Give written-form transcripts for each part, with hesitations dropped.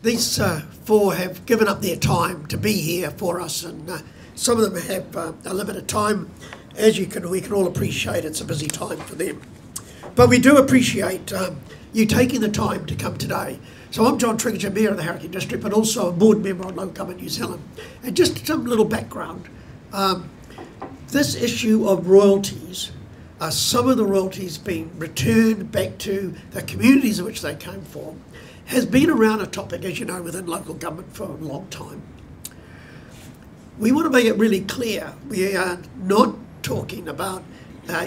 these four have given up their time to be here for us, and some of them have a limited time. As we can all appreciate, it's a busy time for them. But we do appreciate you taking the time to come today. So I'm John Trigger, Mayor of the Hauraki District, but also a board member on Local Government New Zealand. And just some little background. This issue of royalties, some of the royalties being returned back to the communities in which they came from, has been around a topic, as you know, within local government for a long time. We want to make it really clear. We are not talking about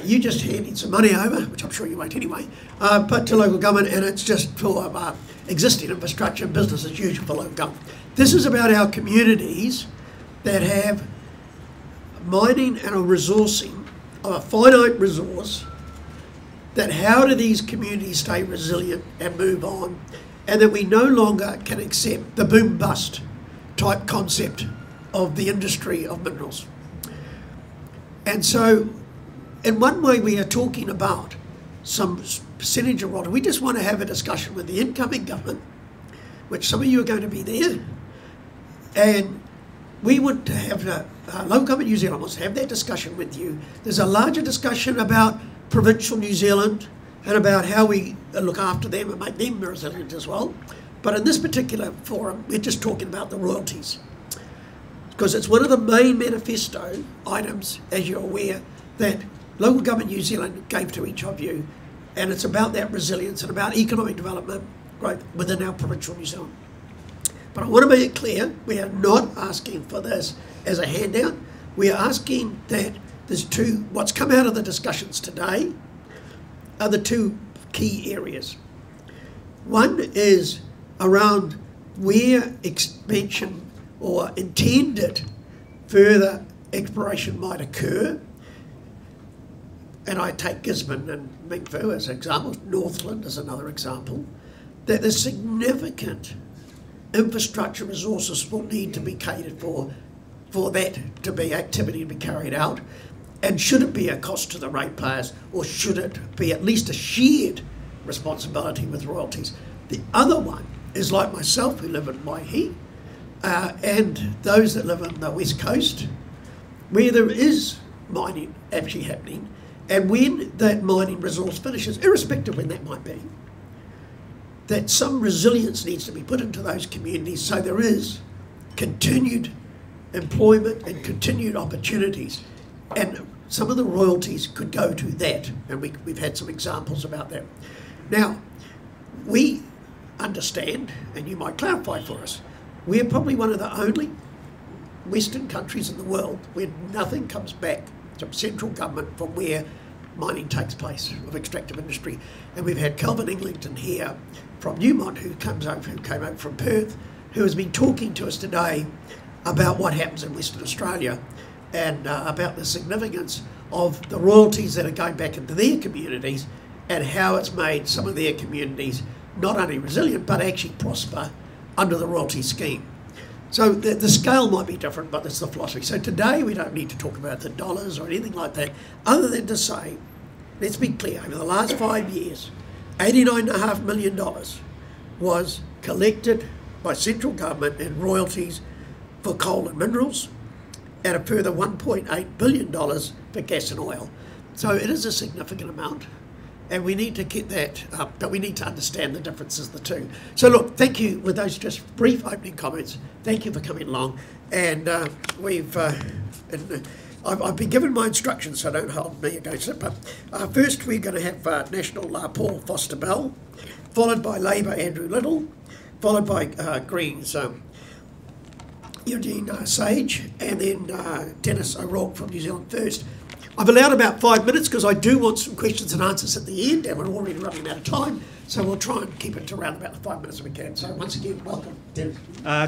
you just handing some money over, which I'm sure you won't anyway, but to local government, and it's just for existing infrastructure and business as usual for local government. This is about our communities that have mining and a resourcing of a finite resource, that how do these communities stay resilient and move on, and that we no longer can accept the boom bust type concept of the industry of minerals. And so in one way we are talking about some percentage of royalty. We just want to have a discussion with the incoming government, which some of you are going to be there, and we want to have Local Government New Zealand wants to have that discussion with you. There's a larger discussion about provincial New Zealand and about how we look after them and make them resilient as well. But in this particular forum, we're just talking about the royalties, because it's one of the main manifesto items, as you're aware, that Local Government New Zealand gave to each of you, and it's about that resilience and about economic development growth within our provincial New Zealand. But I want to make it clear, we are not asking for this as a handout. We are asking that there's what's come out of the discussions today are the two key areas. One is around where expansion or intended further exploration might occur. And I take Gisborne and Mingfu as examples, Northland as another example, that there's significant infrastructure resources will need to be catered for that to be activity to be carried out. And should it be a cost to the ratepayers, or should it be at least a shared responsibility with royalties? The other one is like myself, who live in Waihi, and those that live on the West Coast, where there is mining actually happening, and when that mining resource finishes, irrespective of when that might be, that some resilience needs to be put into those communities so there is continued employment and continued opportunities. And some of the royalties could go to that, and we've had some examples about that. Now, we understand, and you might clarify for us, we're probably one of the only Western countries in the world where nothing comes back to central government from where mining takes place of extractive industry. And we've had Calvin Eglinton here from Newmont, who came over from Perth, who has been talking to us today about what happens in Western Australia and about the significance of the royalties that are going back into their communities and how it's made some of their communities not only resilient but actually prosper under the royalty scheme. So the scale might be different, but that's the philosophy. So today we don't need to talk about the dollars or anything like that, other than to say, let's be clear, over the last 5 years, $89.5 million was collected by central government in royalties for coal and minerals, and a further $1.8 billion for gas and oil. So it is a significant amount, and we need to get that, but we need to understand the differences of the two. So look, thank you with those just brief opening comments. Thank you for coming along, and I've been given my instructions, so don't hold me against it. But first we're going to have National Paul Foster Bell, followed by Labour Andrew Little, followed by Greens Eugene Sage, and then Dennis O'Rourke from New Zealand First. I've allowed about 5 minutes because I do want some questions and answers at the end, and we're already running out of time, so we'll try and keep it to around about the 5 minutes we can. So once again, welcome, Dennis.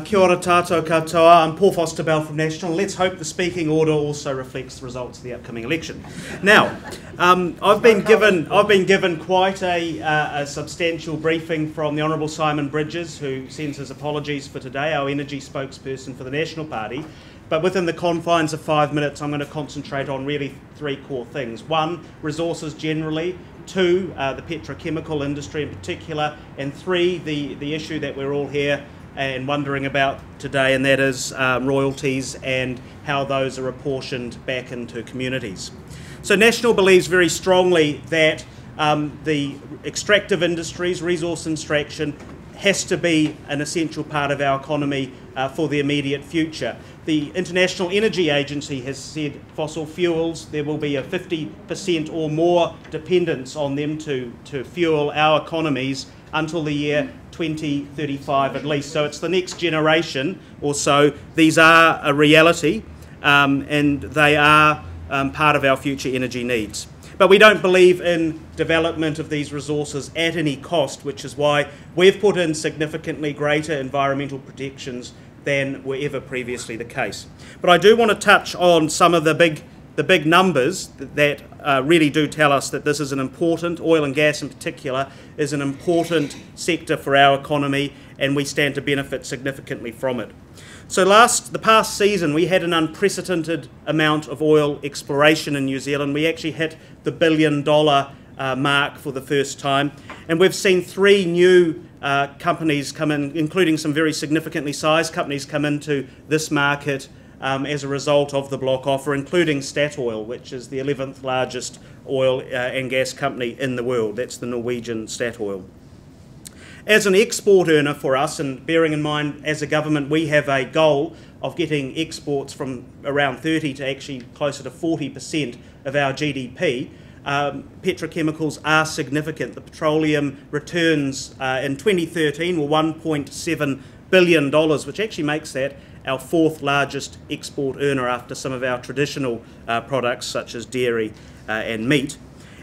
Kia ora tātou katoa. I'm Paul Foster Bell from National. Let's hope the speaking order also reflects the results of the upcoming election. Now, I've been given quite a substantial briefing from the Honourable Simon Bridges, who sends his apologies for today, our energy spokesperson for the National Party. But within the confines of 5 minutes, I'm going to concentrate on really three core things. One, resources generally. Two, the petrochemical industry in particular. And three, the issue that we're all here and wondering about today, and that is royalties and how those are apportioned back into communities. So National believes very strongly that the extractive industries, resource extraction, has to be an essential part of our economy for the immediate future. The International Energy Agency has said fossil fuels, there will be a 50% or more dependence on them to fuel our economies until the year 2035 at least. So it's the next generation or so. These are a reality and they are part of our future energy needs. But we don't believe in development of these resources at any cost, which is why we've put in significantly greater environmental protections than were ever previously the case. But I do want to touch on some of the big numbers that really do tell us that this is an important, oil and gas in particular, is an important sector for our economy, and we stand to benefit significantly from it. So the past season we had an unprecedented amount of oil exploration in New Zealand. We actually hit the $1 billion mark for the first time, and we've seen 3 new companies come in, including some very significantly sized companies come into this market as a result of the block offer, including Statoil, which is the 11th largest oil and gas company in the world. That's the Norwegian Statoil. As an export earner for us, and bearing in mind as a government we have a goal of getting exports from around 30 to actually closer to 40% of our GDP, petrochemicals are significant. The petroleum returns in 2013 were $1.7 billion, which actually makes that our 4th largest export earner after some of our traditional products such as dairy and meat.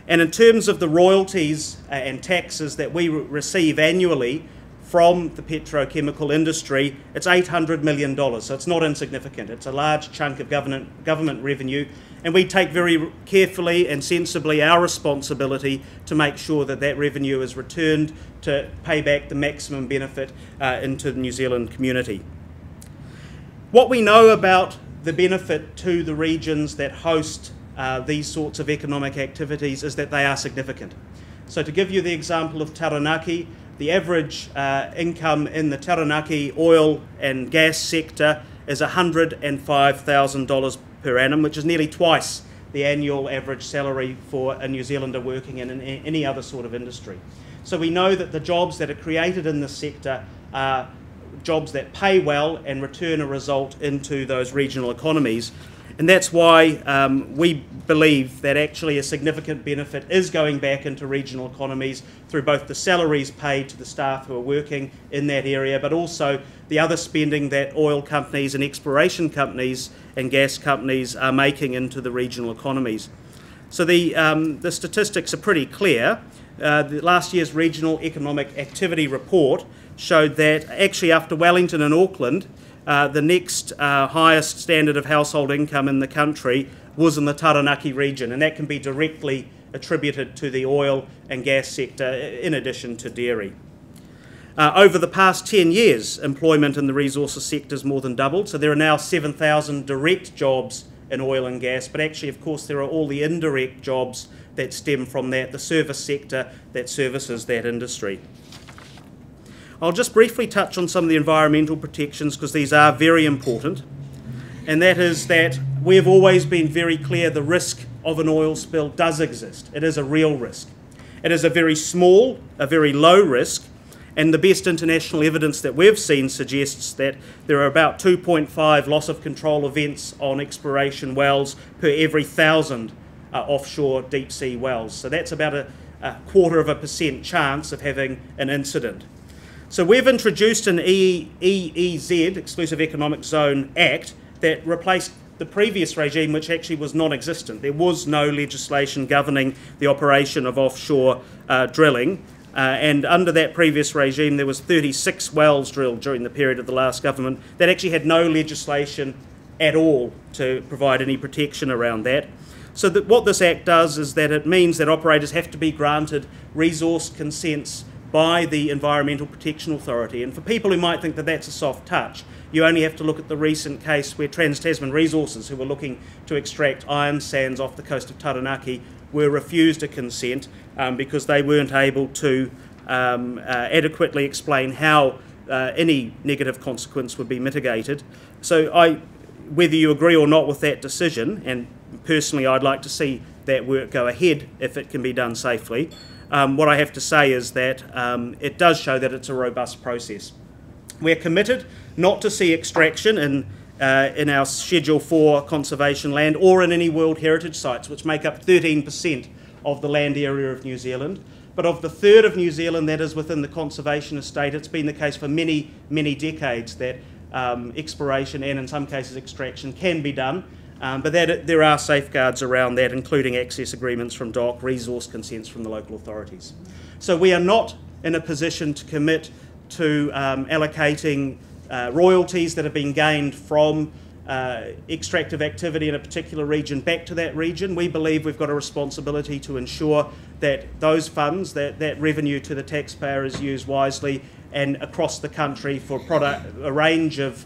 And in terms of the royalties and taxes that we receive annually from the petrochemical industry, it's $800 million, so it's not insignificant. It's a large chunk of government revenue, and we take very carefully and sensibly our responsibility to make sure that that revenue is returned to pay back the maximum benefit into the New Zealand community. What we know about the benefit to the regions that host these sorts of economic activities is that they are significant. So to give you the example of Taranaki, the average income in the Taranaki oil and gas sector is $105,000 per annum, which is nearly twice the annual average salary for a New Zealander working in any other sort of industry. So we know that the jobs that are created in this sector are jobs that pay well and return a result into those regional economies. And that's why we believe that actually a significant benefit is going back into regional economies through both the salaries paid to the staff who are working in that area, but also the other spending that oil companies and exploration companies and gas companies are making into the regional economies. So the statistics are pretty clear. The last year's Regional Economic Activity Report showed that actually after Wellington and Auckland, the next highest standard of household income in the country was in the Taranaki region, and that can be directly attributed to the oil and gas sector in addition to dairy. Over the past 10 years, employment in the resources sector has more than doubled, so there are now 7,000 direct jobs in oil and gas, but actually of course there are all the indirect jobs that stem from that, the service sector that services that industry. I'll just briefly touch on some of the environmental protections because these are very important, and that is that we've always been very clear the risk of an oil spill does exist. It is a real risk. It is a very small, a very low risk, and the best international evidence that we've seen suggests that there are about 2.5 loss of control events on exploration wells per every 1,000 offshore deep sea wells. So that's about a 0.25% chance of having an incident. So we've introduced an EEZ, Exclusive Economic Zone Act, that replaced the previous regime, which actually was non-existent. There was no legislation governing the operation of offshore drilling, and under that previous regime there was 36 wells drilled during the period of the last government that actually had no legislation at all to provide any protection around that. So what this Act does is that it means that operators have to be granted resource consents by the Environmental Protection Authority. And for people who might think that that's a soft touch, you only have to look at the recent case where Trans-Tasman Resources, who were looking to extract iron sands off the coast of Taranaki, were refused a consent because they weren't able to adequately explain how any negative consequence would be mitigated. So whether you agree or not with that decision, and personally I'd like to see that work go ahead if it can be done safely, what I have to say is that it does show that it's a robust process. We're committed not to see extraction in our Schedule 4 conservation land or in any World Heritage sites, which make up 13% of the land area of New Zealand. But of the third of New Zealand that is within the conservation estate, it's been the case for many, many decades that exploration and in some cases extraction can be done, but there are safeguards around that, including access agreements from DOC, resource consents from the local authorities. So we are not in a position to commit to allocating royalties that have been gained from extractive activity in a particular region back to that region. We believe we've got a responsibility to ensure that those funds, that revenue to the taxpayer is used wisely and across the country for a range of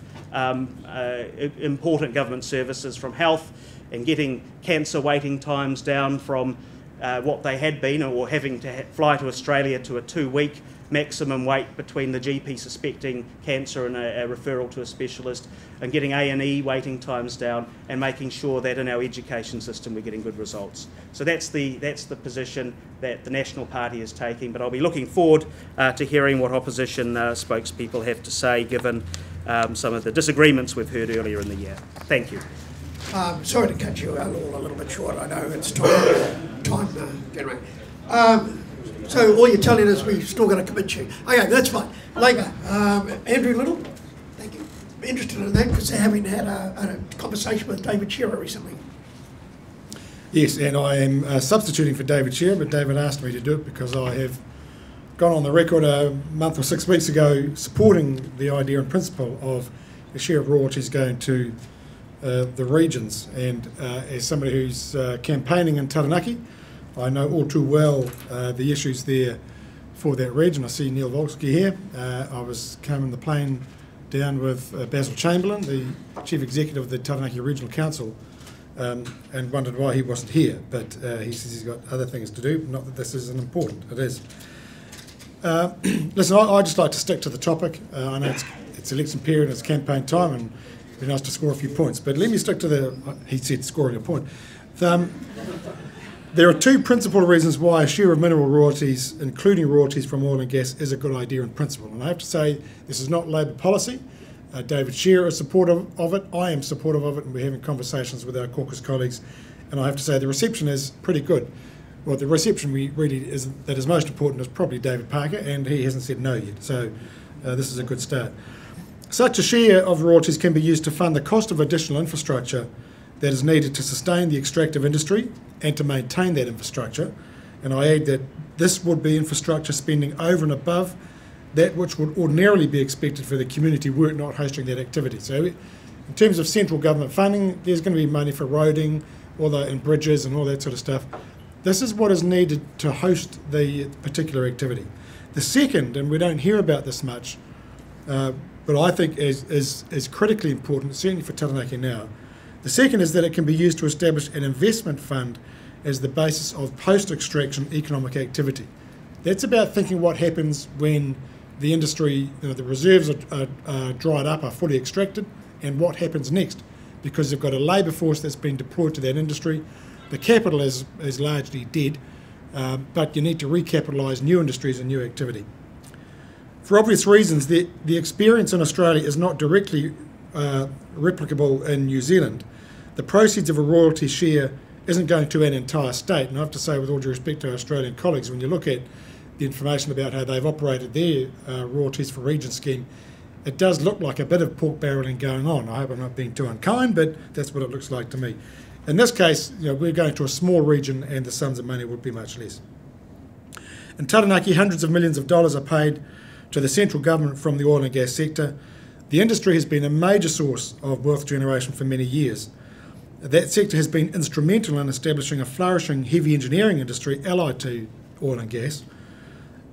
important government services, from health and getting cancer waiting times down from what they had been, or having to fly to Australia to a 2-week maximum wait between the GP suspecting cancer and a referral to a specialist, and getting A&E waiting times down, and making sure that in our education system we're getting good results. So that's the position that the National Party is taking, but I'll be looking forward to hearing what opposition spokespeople have to say, given some of the disagreements we've heard earlier in the year. Thank you. Sorry to cut you all a little bit short. I know it's time getting ready. So all you're telling us we've still got to commit you. Okay, that's fine. Labour, Andrew Little, thank you. Interested in that because having had a conversation with David Shearer recently. Yes, and I am substituting for David Shearer, but David asked me to do it because I have gone on the record a month or 6 weeks ago supporting the idea and principle of a share of royalties going to the regions. And as somebody who's campaigning in Taranaki, I know all too well the issues there for that region. I see Neil Volsky here. I was coming the plane down with Basil Chamberlain, the Chief Executive of the Taranaki Regional Council, and wondered why he wasn't here. But he says he's got other things to do, not that this isn't important. It is. Listen, I just like to stick to the topic. I know it's election period and it's campaign time, and it'd be nice to score a few points. But let me stick to he said scoring a point. There are two principal reasons why a share of mineral royalties, including royalties from oil and gas, is a good idea in principle. And I have to say, this is not Labor policy. David Shearer is supportive of it. I am supportive of it, and we're having conversations with our caucus colleagues. And I have to say, the reception is pretty good. Well, the reception that is most important is probably David Parker, and he hasn't said no yet. So this is a good start. Such a share of royalties can be used to fund the cost of additional infrastructure that is needed to sustain the extractive industry and to maintain that infrastructure. And I add that this would be infrastructure spending over and above that which would ordinarily be expected for the community were it not hosting that activity. So in terms of central government funding, there's going to be money for roading, and bridges and all that sort of stuff. This is what is needed to host the particular activity. The second, and we don't hear about this much, but I think is critically important, certainly for Taranaki now. The second is that it can be used to establish an investment fund as the basis of post-extraction economic activity. That's about thinking what happens when the industry, the reserves are dried up, are fully extracted, and what happens next, because they've got a labour force that's been deployed to that industry. The capital is largely dead, but you need to recapitalise new industries and new activity. For obvious reasons, the experience in Australia is not directly replicable in New Zealand. The proceeds of a royalty share isn't going to an entire state, and I have to say, with all due respect to our Australian colleagues, when you look at the information about how they've operated their royalties for region scheme, it does look like a bit of pork barrelling going on. I hope I'm not being too unkind, but that's what it looks like to me. In this case, we're going to a small region and the sums of money would be much less. In Taranaki, hundreds of millions of dollars are paid to the central government from the oil and gas sector. The industry has been a major source of wealth generation for many years. That sector has been instrumental in establishing a flourishing heavy engineering industry allied to oil and gas,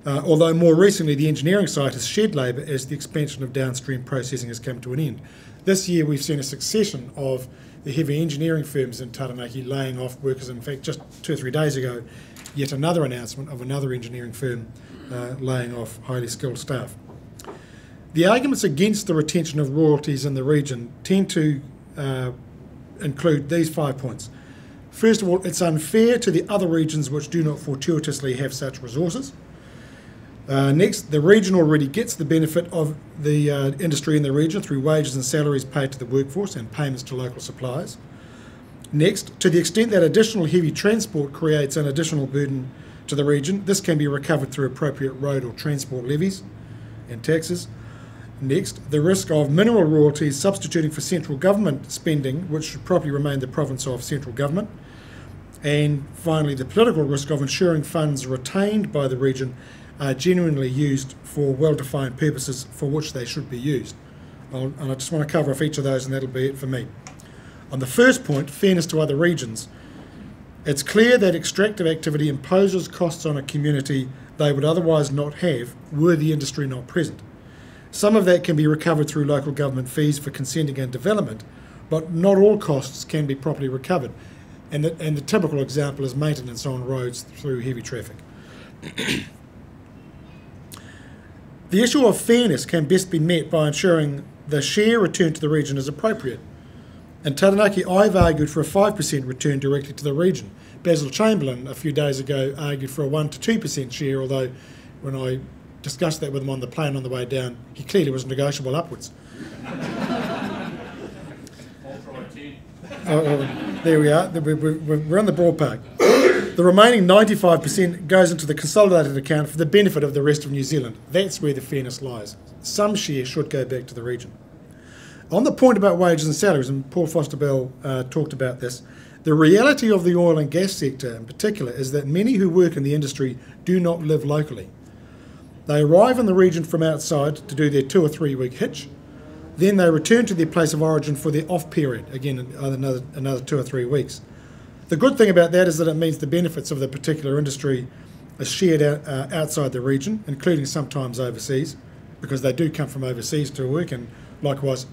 although more recently the engineering side has shed labour as the expansion of downstream processing has come to an end. This year we've seen a succession of the heavy engineering firms in Taranaki laying off workers. In fact, just 2 or 3 days ago, yet another announcement of another engineering firm laying off highly skilled staff. The arguments against the retention of royalties in the region tend to include these 5 points. First of all, it's unfair to the other regions which do not fortuitously have such resources. Next, the region already gets the benefit of the industry in the region through wages and salaries paid to the workforce and payments to local suppliers. Next, to the extent that additional heavy transport creates an additional burden to the region, this can be recovered through appropriate road or transport levies and taxes. Next, the risk of mineral royalties substituting for central government spending, which should properly remain the province of central government. And finally, the political risk of ensuring funds retained by the region are genuinely used for well-defined purposes for which they should be used. And I just want to cover off each of those, and that'll be it for me. On the first point, fairness to other regions, it's clear that extractive activity imposes costs on a community they would otherwise not have were the industry not present. Some of that can be recovered through local government fees for consenting and development, but not all costs can be properly recovered. And the typical example is maintenance on roads through heavy traffic. The issue of fairness can best be met by ensuring the share return to the region is appropriate. In Taranaki, I've argued for a 5% return directly to the region. Basil Chamberlain, a few days ago, argued for a 1 to 2% share, although when I discussed that with him on the plane on the way down, he clearly was negotiable upwards. There we are. We're on the ballpark. The remaining 95% goes into the consolidated account for the benefit of the rest of New Zealand. That's where the fairness lies. Some share should go back to the region. On the point about wages and salaries, and Paul Foster-Bell talked about this, the reality of the oil and gas sector in particular is that many who work in the industry do not live locally. They arrive in the region from outside to do their 2 or 3 week hitch. Then they return to their place of origin for their off period, again another 2 or 3 weeks. The good thing about that is that it means the benefits of the particular industry are shared outside the region, including sometimes overseas, because they do come from overseas to work, and likewise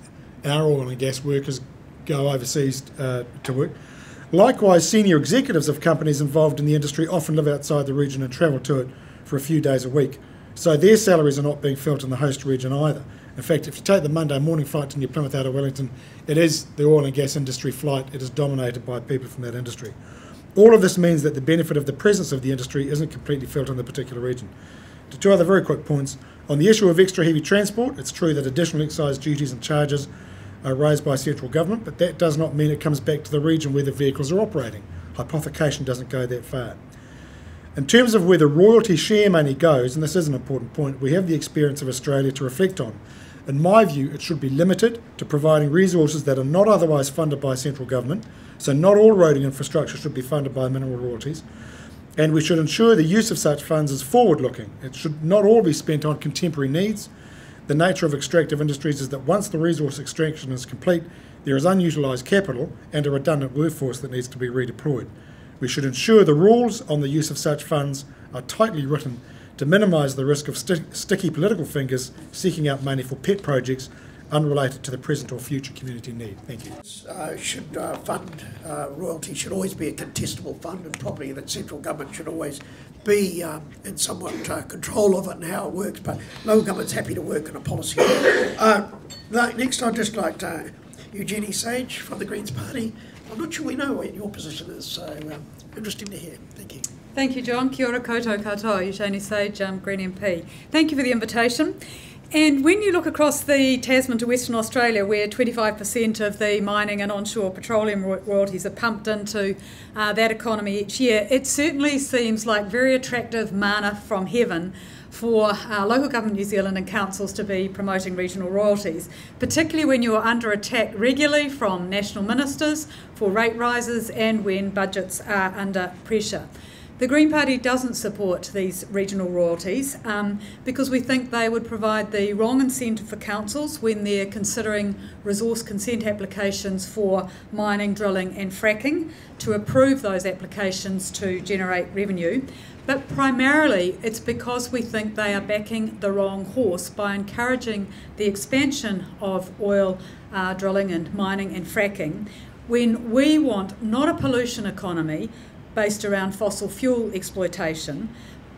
our oil and gas workers go overseas to work. Likewise, senior executives of companies involved in the industry often live outside the region and travel to it for a few days a week. So their salaries are not being felt in the host region either. In fact, if you take the Monday morning flight to New Plymouth out of Wellington, it is the oil and gas industry flight. It is dominated by people from that industry. All of this means that the benefit of the presence of the industry isn't completely felt in the particular region. To 2 other very quick points. On the issue of extra heavy transport, it's true that additional excise duties and charges are raised by central government, but that does not mean it comes back to the region where the vehicles are operating. Hypothecation doesn't go that far. In terms of where the royalty share money goes, and this is an important point, we have the experience of Australia to reflect on. In my view, it should be limited to providing resources that are not otherwise funded by central government, so not all roading infrastructure should be funded by mineral royalties, and we should ensure the use of such funds is forward-looking. It should not all be spent on contemporary needs. The nature of extractive industries is that once the resource extraction is complete, there is unutilised capital and a redundant workforce that needs to be redeployed. We should ensure the rules on the use of such funds are tightly written to minimise the risk of sticky political fingers seeking out money for pet projects unrelated to the present or future community need. Thank you. Royalty should always be a contestable fund, and probably that central government should always be in somewhat control of it and how it works, but local government's happy to work on a policy. Next I'd just like Eugenie Sage from the Greens Party. I'm not sure we know what your position is, so interesting to hear. Thank you. Thank you, John. Kia ora koutou katoa, Eugenie Sage, Green MP. Thank you for the invitation. And when you look across the Tasman to Western Australia, where 25% of the mining and onshore petroleum royalties are pumped into that economy each year, it certainly seems like very attractive manna from heaven for local government New Zealand and councils to be promoting regional royalties, particularly when you are under attack regularly from national ministers for rate rises and when budgets are under pressure. The Green Party doesn't support these regional royalties because we think they would provide the wrong incentive for councils when they're considering resource consent applications for mining, drilling and fracking to approve those applications to generate revenue. But primarily it's because we think they are backing the wrong horse by encouraging the expansion of oil drilling and mining and fracking when we want not a pollution economy based around fossil fuel exploitation,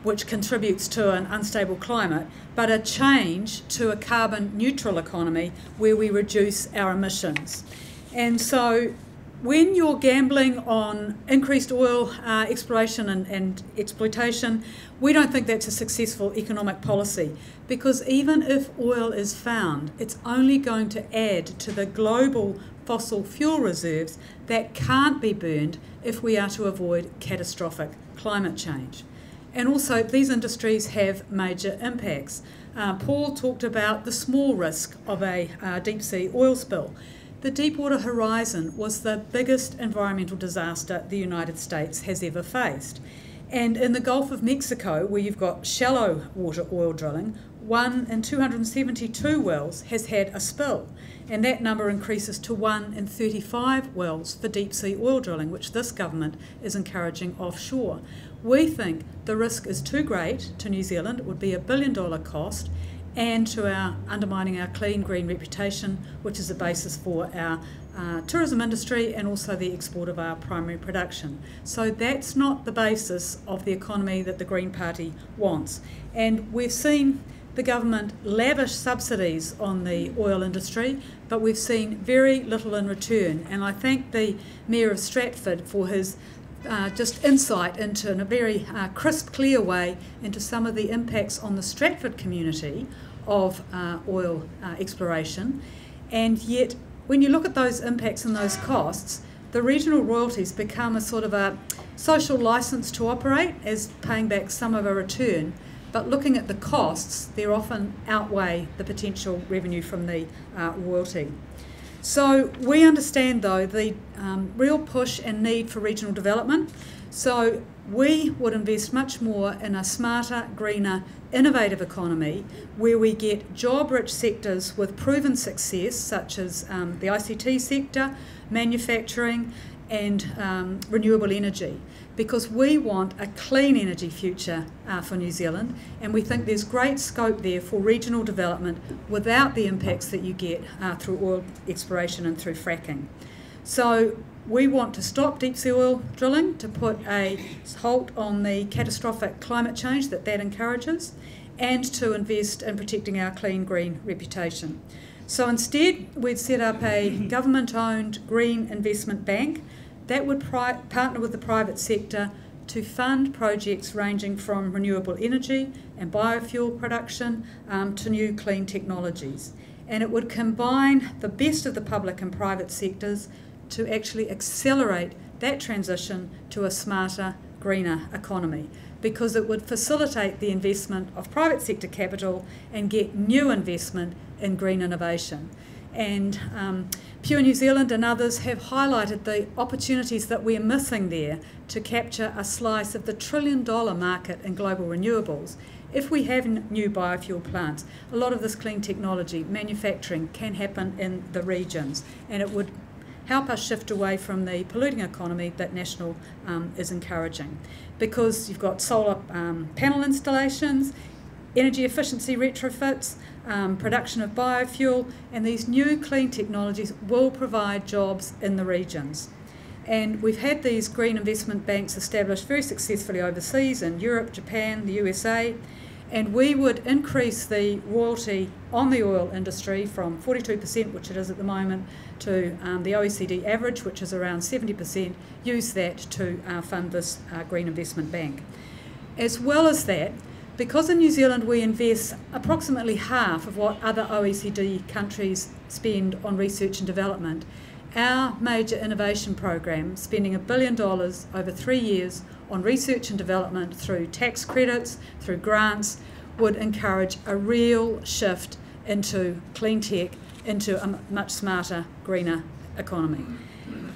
which contributes to an unstable climate, but a change to a carbon neutral economy where we reduce our emissions. And so when you're gambling on increased oil exploration and exploitation, we don't think that's a successful economic policy, because even if oil is found, it's only going to add to the global fossil fuel reserves that can't be burned if we are to avoid catastrophic climate change. And also, these industries have major impacts. Paul talked about the small risk of a deep sea oil spill. The Deepwater Horizon was the biggest environmental disaster the United States has ever faced. And in the Gulf of Mexico, where you've got shallow water oil drilling, 1 in 272 wells has had a spill. And that number increases to 1 in 35 wells for deep sea oil drilling, which this government is encouraging offshore. We think the risk is too great to New Zealand. It would be $1 billion cost, and to undermining our clean green reputation, which is the basis for our tourism industry and also the export of our primary production. So that's not the basis of the economy that the Green Party wants. And we've seen the government lavish subsidies on the oil industry, but we've seen very little in return. And I thank the Mayor of Stratford for his just insight into, in a very crisp, clear way, into some of the impacts on the Stratford community of oil exploration. And yet, when you look at those impacts and those costs, the regional royalties become a sort of a social licence to operate as paying back some of a return. But looking at the costs, they often outweigh the potential revenue from the royalty. So we understand, though, the real push and need for regional development. So we would invest much more in a smarter, greener, innovative economy where we get job-rich sectors with proven success, such as the ICT sector, manufacturing, and renewable energy, because we want a clean energy future for New Zealand, and we think there's great scope there for regional development without the impacts that you get through oil exploration and through fracking. So we want to stop deep sea oil drilling, to put a halt on the catastrophic climate change that encourages, and to invest in protecting our clean green reputation. So instead, we'd set up a government-owned green investment bank that would partner with the private sector to fund projects ranging from renewable energy and biofuel production to new clean technologies. And it would combine the best of the public and private sectors to actually accelerate that transition to a smarter, greener economy, because it would facilitate the investment of private sector capital and get new investment in green innovation. And Pure New Zealand and others have highlighted the opportunities that we're missing there to capture a slice of the $1 trillion market in global renewables. If we have new biofuel plants, a lot of this clean technology, manufacturing, can happen in the regions, and it would help us shift away from the polluting economy that National is encouraging. Because you've got solar panel installations, energy efficiency retrofits, production of biofuel, and these new clean technologies will provide jobs in the regions. And we've had these green investment banks established very successfully overseas in Europe, Japan, the USA, and we would increase the royalty on the oil industry from 42%, which it is at the moment, to the OECD average, which is around 70%, use that to fund this green investment bank. As well as that, because in New Zealand we invest approximately half of what other OECD countries spend on research and development, our major innovation program, spending $1 billion over 3 years on research and development through tax credits, through grants, would encourage a real shift into clean tech, into a much smarter, greener economy.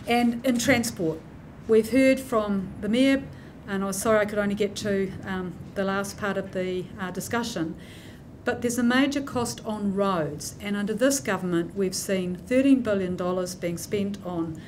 And in transport, we've heard from the Mayor, and I was sorry I could only get to the last part of the discussion, but there's a major cost on roads, and under this government we've seen $13 billion being spent on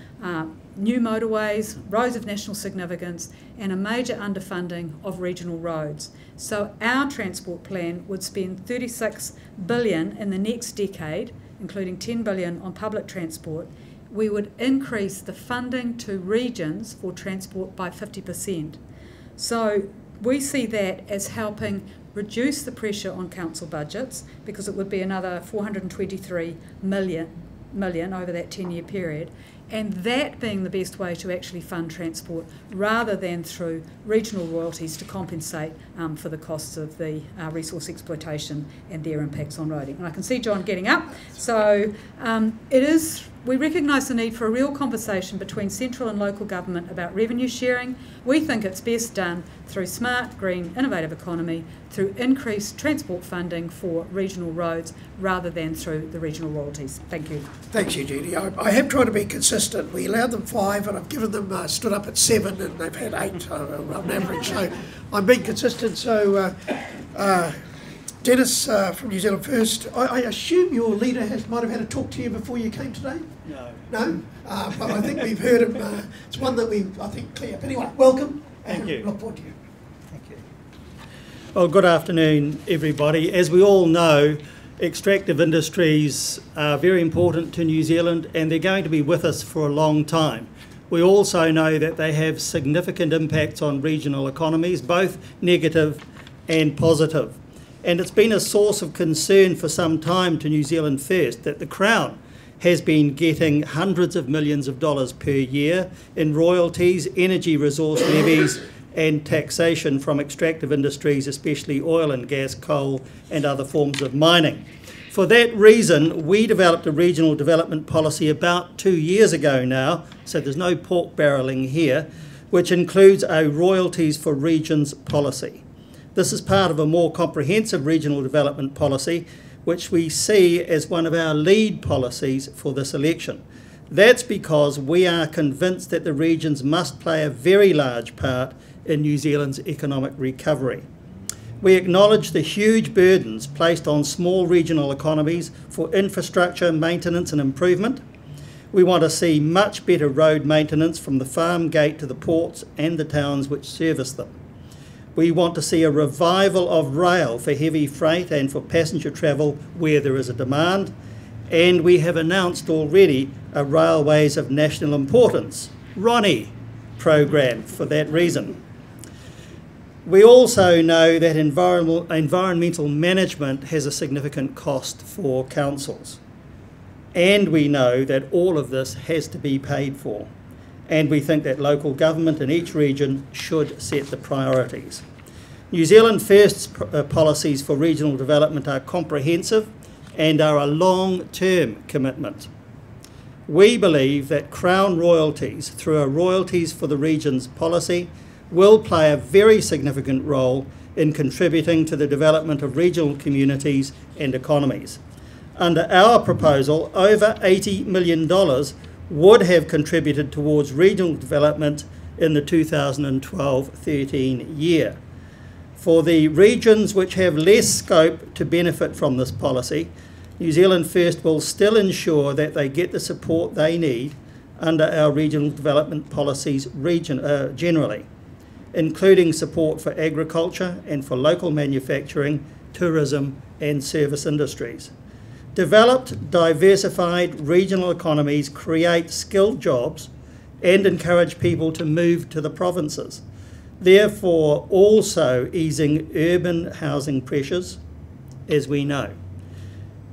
new motorways, roads of national significance, and a major underfunding of regional roads. So our transport plan would spend $36 billion in the next decade, including $10 billion on public transport. We would increase the funding to regions for transport by 50%. So we see that as helping reduce the pressure on council budgets, because it would be another 423 million over that 10-year period, and that being the best way to actually fund transport rather than through regional royalties to compensate for the costs of the resource exploitation and their impacts on roading. And I can see John getting up. So we recognise the need for a real conversation between central and local government about revenue sharing. We think it's best done through smart, green, innovative economy, through increased transport funding for regional roads rather than through the regional royalties. Thank you. Thanks, Eugenie. I have tried to be consistent. We allowed them 5 and I've given them, stood up at 7 and they've had 8 on average. So I'm being consistent. So Dennis from New Zealand First, I assume your leader might have had a talk to you before you came today? No. No? But I think we've heard him. It's one that I think, clear up. Anyway, welcome. Thank you. Look forward to you. Thank you. Well, good afternoon, everybody. As we all know, extractive industries are very important to New Zealand and they're going to be with us for a long time. We also know that they have significant impacts on regional economies, both negative and positive. And it's been a source of concern for some time to New Zealand First that the Crown has been getting hundreds of millions of dollars per year in royalties, energy resource levies and taxation from extractive industries, especially oil and gas, coal and other forms of mining. For that reason, we developed a regional development policy about 2 years ago now, so there's no pork barrelling here, which includes a royalties for regions policy. This is part of a more comprehensive regional development policy, which we see as one of our lead policies for this election. That's because we are convinced that the regions must play a very large part in New Zealand's economic recovery. We acknowledge the huge burdens placed on small regional economies for infrastructure, maintenance and improvement. We want to see much better road maintenance from the farm gate to the ports and the towns which service them. We want to see a revival of rail for heavy freight and for passenger travel where there is a demand. And we have announced already a Railways of National Importance, RONI, program for that reason. We also know that environmental management has a significant cost for councils. And we know that all of this has to be paid for. And we think that local government in each region should set the priorities. New Zealand First's policies for regional development are comprehensive and are a long-term commitment. We believe that Crown royalties, through a Royalties for the Regions policy, will play a very significant role in contributing to the development of regional communities and economies. Under our proposal, over $80 million would have contributed towards regional development in the 2012-13 year. For the regions which have less scope to benefit from this policy, New Zealand First will still ensure that they get the support they need under our regional development policies generally, including support for agriculture and for local manufacturing, tourism and service industries. Developed, diversified regional economies create skilled jobs and encourage people to move to the provinces, therefore also easing urban housing pressures, as we know.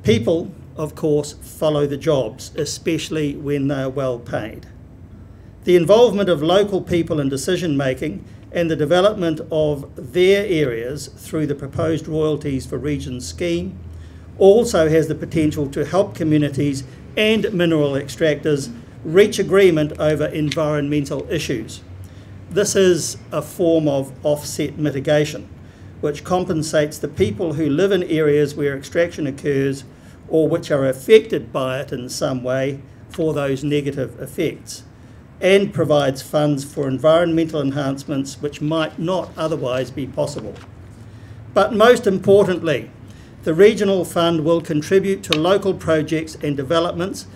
People, of course, follow the jobs, especially when they are well paid. The involvement of local people in decision making and the development of their areas through the proposed Royalties for Regions scheme also has the potential to help communities and mineral extractors reach agreement over environmental issues. This is a form of offset mitigation, which compensates the people who live in areas where extraction occurs or which are affected by it in some way for those negative effects, and provides funds for environmental enhancements which might not otherwise be possible. But most importantly, the Regional Fund will contribute to local projects and developments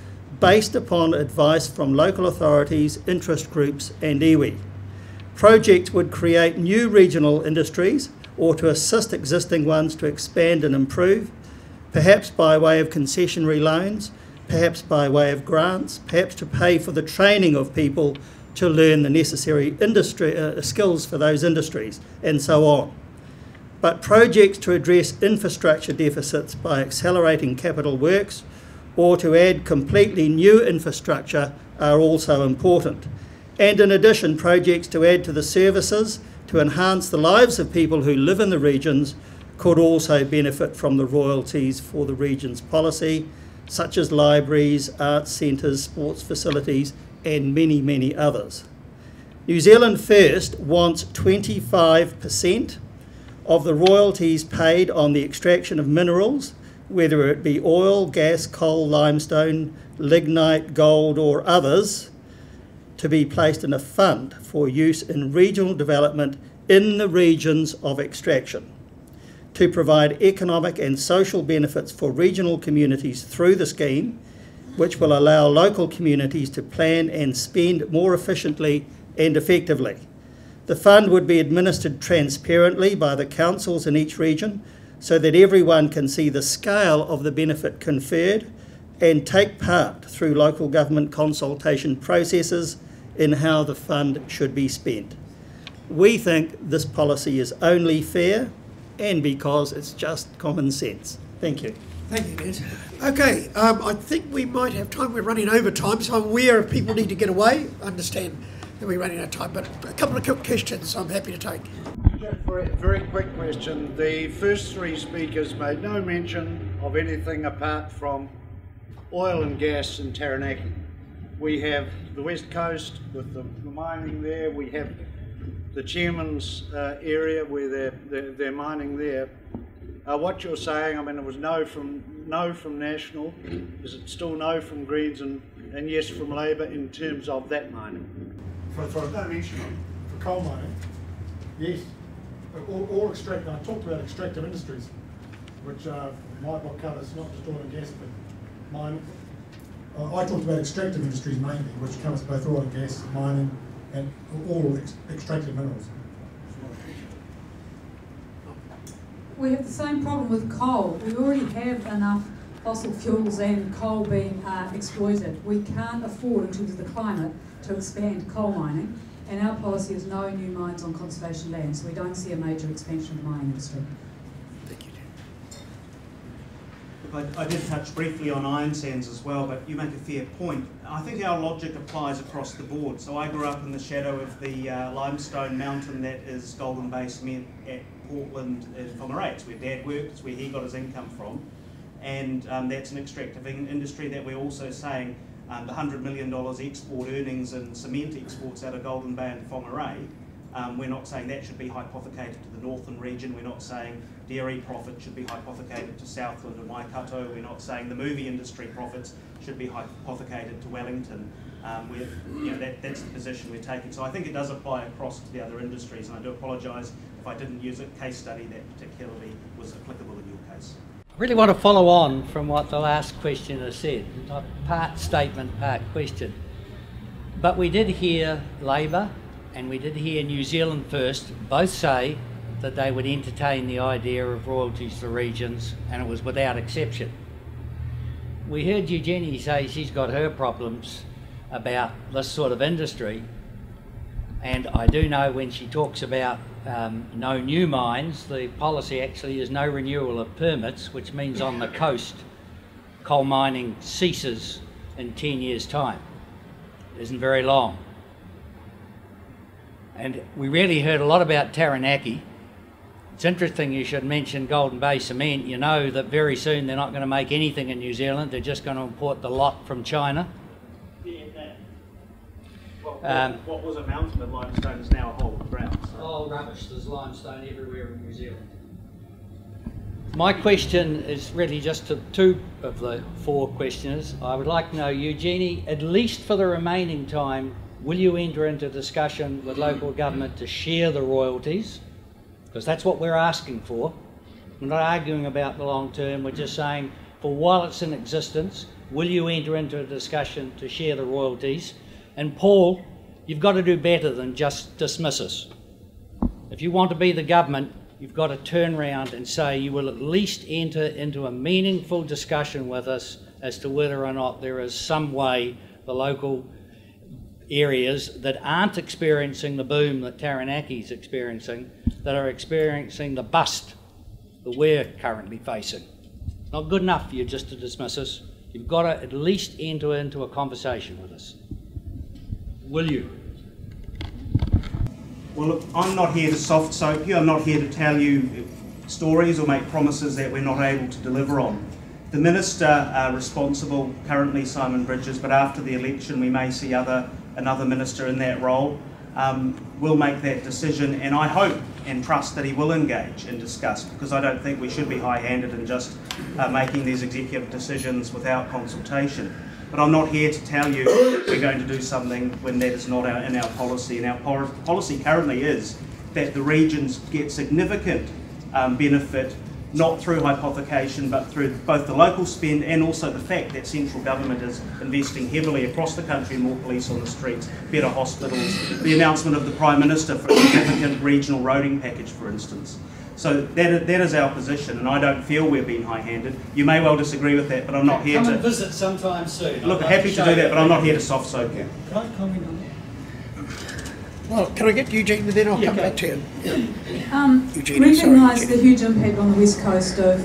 based upon advice from local authorities, interest groups and iwi. Projects would create new regional industries or to assist existing ones to expand and improve, perhaps by way of concessionary loans, perhaps by way of grants, perhaps to pay for the training of people to learn the necessary skills for those industries, and so on. But projects to address infrastructure deficits by accelerating capital works or to add completely new infrastructure are also important. And in addition, projects to add to the services to enhance the lives of people who live in the regions could also benefit from the royalties for the region's policy, such as libraries, arts centres, sports facilities, and many, many others. New Zealand First wants 25% of the royalties paid on the extraction of minerals, whether it be oil, gas, coal, limestone, lignite, gold or others, to be placed in a fund for use in regional development in the regions of extraction, to provide economic and social benefits for regional communities through the scheme, which will allow local communities to plan and spend more efficiently and effectively. The fund would be administered transparently by the councils in each region so that everyone can see the scale of the benefit conferred and take part through local government consultation processes in how the fund should be spent. We think this policy is only fair and because it's just common sense. Thank you. Thank you, Ned. Okay, I think we might have time. We're running over time, so I'm aware if people need to get away. I understand that we're running out of time, but a couple of quick questions I'm happy to take. Very quick question. The first three speakers made no mention of anything apart from oil and gas in Taranaki. We have the West Coast with the mining there. We have the chairman's area where they're mining there. What you're saying, I mean, it was no from National. Is it still no from Greens and yes from Labor in terms of that mining? For coal mining, yes. All extract. I talked about extractive industries, which might not cover not just oil and gas, but mining. I talked about extractive industries mainly, which covers both oil and gas, mining, and all extractive minerals. We have the same problem with coal. We already have enough fossil fuels and coal being exploited. We can't afford, in terms of the climate, to expand coal mining, and our policy is no new mines on conservation land, so we don't see a major expansion of the mining industry. I did touch briefly on iron sands as well, but you make a fair point. I think our logic applies across the board. So I grew up in the shadow of the limestone mountain that is Golden Bay Cement at Portland in Whangarei. It's where Dad worked, it's where he got his income from. And that's an extractive industry that we're also saying the $100 million export earnings in cement exports out of Golden Bay and Whangarei. We're not saying that should be hypothecated to the northern region. We're not saying dairy profit should be hypothecated to Southland and Waikato. We're not saying the movie industry profits should be hypothecated to Wellington. That's the position we're taking. So I think it does apply across to the other industries, and I do apologise if I didn't use a case study that particularly was applicable in your case. I really want to follow on from what the last questioner said, not part statement, part question. But we did hear Labor and we did hear New Zealand First both say that they would entertain the idea of royalties for regions, and it was without exception. We heard Eugenie say she's got her problems about this sort of industry, and I do know when she talks about no new mines, the policy actually is no renewal of permits, which means on the coast coal mining ceases in 10 years' time. It isn't very long. And we really heard a lot about Taranaki. It's interesting you should mention Golden Bay Cement. You know that very soon they're not going to make anything in New Zealand, they're just going to import the lot from China. What was a mountain of limestone is now a hole in the ground. So. Oh, rubbish. There's limestone everywhere in New Zealand. My question is really just to two of the four questioners. I would like to know, Eugenie, at least for the remaining time, will you enter into discussion with local government to share the royalties? Because that's what we're asking for. We're not arguing about the long term, we're just saying, for while it's in existence, will you enter into a discussion to share the royalties? And Paul, you've got to do better than just dismiss us. If you want to be the government, you've got to turn around and say you will at least enter into a meaningful discussion with us as to whether or not there is some way the local areas that aren't experiencing the boom that Taranaki's experiencing, that are experiencing the bust that we're currently facing. Not good enough for you just to dismiss us. You've got to at least enter into a conversation with us. Will you? Well, look, I'm not here to soft soap you. I'm not here to tell you stories or make promises that we're not able to deliver on. The Minister responsible, currently Simon Bridges, but after the election we may see another Minister in that role, will make that decision, and I hope and trust that he will engage and discuss, because I don't think we should be high-handed in just making these executive decisions without consultation. But I'm not here to tell you we're going to do something when that is not in our policy. And our policy currently is that the regions get significant benefit, not through hypothecation, but through both the local spend and also the fact that central government is investing heavily across the country in more police on the streets, better hospitals, the announcement of the Prime Minister for a significant regional roading package, for instance. So that is our position, and I don't feel we're being high-handed. You may well disagree with that, but I'm not here to... Come and visit sometime soon. Look, happy to do that, but I'm not here to soft soap you. Can I comment on that? Well, can I get Eugene and then I'll come back to you. Eugene, recognise the huge impact on the west coast of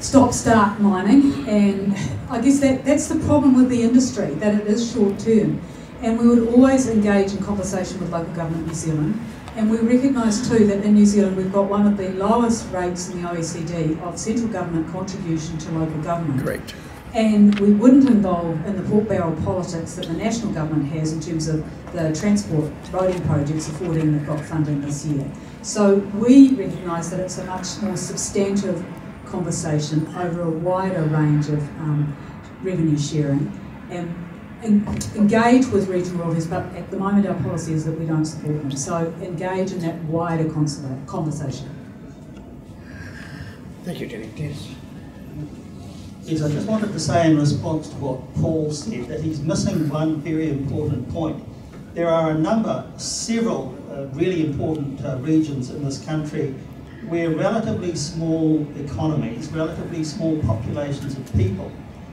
stop-start mining, and I guess that's the problem with the industry, that it is short-term. And we would always engage in conversation with local government in New Zealand. And we recognise too that in New Zealand we've got one of the lowest rates in the OECD of central government contribution to local government. Correct. And we wouldn't involve in the pork barrel politics that the national government has in terms of the transport roading projects, the 14 that got funding this year. So we recognise that it's a much more substantive conversation over a wider range of revenue sharing, and engage with regional royalties, but at the moment our policy is that we don't support them. So engage in that wider conversation. Thank you, Jenny. Yes. Yes, I just wanted to say in response to what Paul said that he's missing one very important point. There are several really important regions in this country where relatively small economies, relatively small populations of people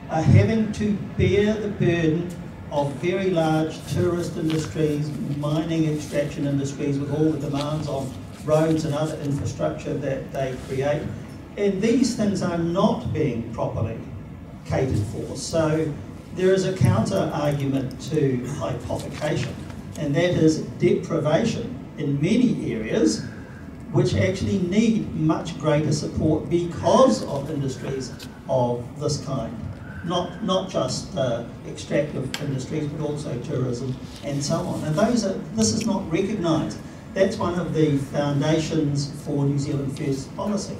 are having to bear the burden of very large tourist industries, mining extraction industries with all the demands on roads and other infrastructure that they create. And these things are not being properly catered for. So there is a counter argument to hypothecation, and that is deprivation in many areas which actually need much greater support because of industries of this kind. Not just extractive industries, but also tourism and so on. And this is not recognised. That's one of the foundations for New Zealand First policy.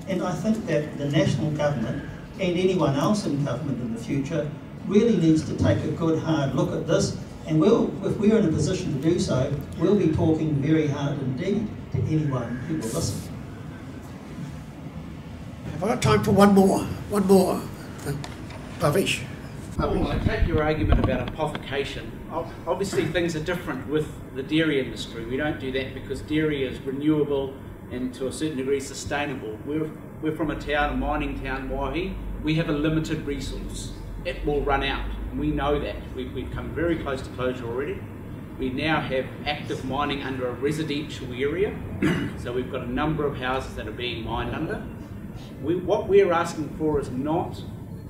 And I think that the national government and anyone else in government in the future really needs to take a good hard look at this. And if we're in a position to do so, we'll be talking very hard indeed to anyone who will listen. Have I got time for one more? Pavish. Well, I take your argument about apothication. Obviously things are different with the dairy industry. We don't do that because dairy is renewable and to a certain degree sustainable. We're from a mining town, Waihi. We have a limited resource. It will run out. We know that. We've come very close to closure already. We now have active mining under a residential area. So we've got a number of houses that are being mined under. What we're asking for is not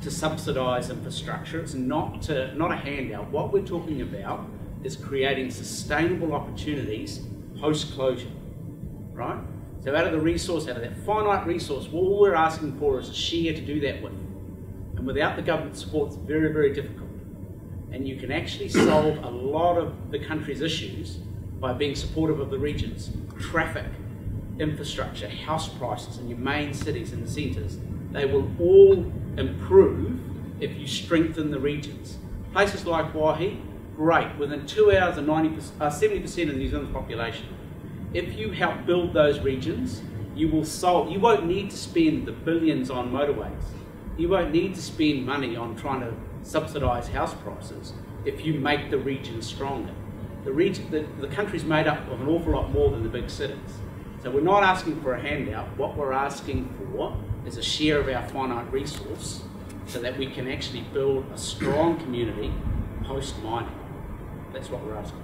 to subsidise infrastructure. It's not a handout. What we're talking about is creating sustainable opportunities post-closure, right? So out of that finite resource, all we're asking for is a share to do that with. And without the government support, it's very, very difficult. And you can actually solve a lot of the country's issues by being supportive of the regions. Traffic, infrastructure, house prices in your main cities and the centres, they will all improve if you strengthen the regions. Places like Waihi, great, within 2 hours of 70% of the New Zealand population. If you help build those regions, you won't need to spend the billions on motorways. You won't need to spend money on trying to subsidise house prices if you make the region stronger. The country's made up of an awful lot more than the big cities. So we're not asking for a handout. What we're asking for is a share of our finite resource so that we can actually build a strong community post-mining. That's what we're asking.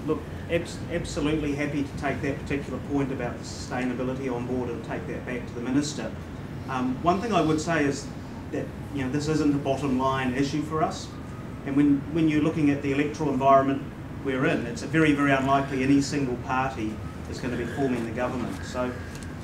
Look, absolutely happy to take that particular point about the sustainability on board and take that back to the Minister. One thing I would say is that this isn't a bottom line issue for us, and when you're looking at the electoral environment we're in, it's very, very unlikely any single party is going to be forming the government. So,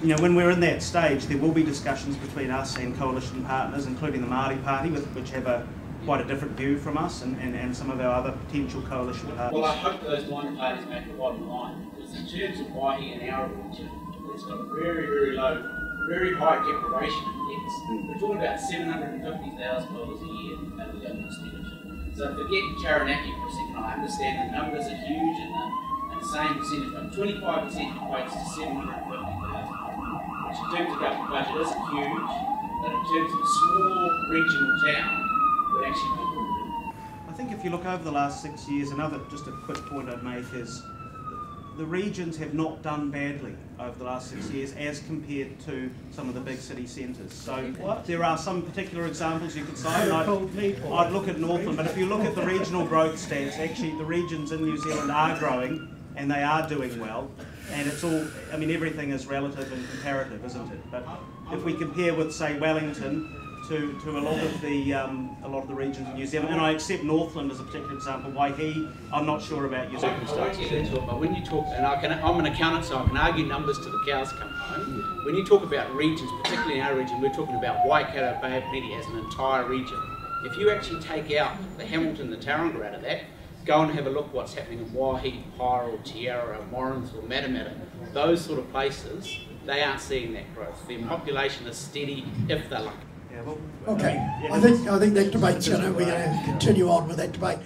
when we're in that stage, there will be discussions between us and coalition partners, including the Māori Party, which have quite a different view from us, and some of our other potential coalition partners. Well, I hope those minor parties make the bottom line, because in terms of Waihi and our region, it's got a very, very low, very high deprivation index. We're talking about $750,000 a year over the government expenditure. So forget Taranaki for a second. I understand the numbers are huge and the same percentage, but 25% equates to $750,000, which in terms of government budget isn't huge, but in terms of a small regional town, would actually make more money. I think if you look over the last 6 years, just a quick point I'd make is the regions have not done badly over the last 6 years as compared to some of the big city centres. So there are some particular examples you could cite. I'd look at Northland, but if you look at the regional growth stats, actually the regions in New Zealand are growing and they are doing well. And it's all, everything is relative and comparative, isn't it? But if we compare with, say, Wellington to a lot of the regions in New Zealand, and I accept Northland as a particular example. Waihi, I'm not sure about your circumstances. But when you talk, and I'm an accountant, so I can argue numbers till the cows come home. When you talk about regions, particularly in our region, we're talking about Waikato, Bay of Plenty as an entire region. If you actually take out the Hamilton, the Tauranga out of that, go and have a look what's happening in Waihi, Pyro, Tiara, Morrinsville, Matamata, those sort of places, they aren't seeing that growth. Their population is steady if they're lucky. Okay, I think that debate's we're going to continue on with that debate.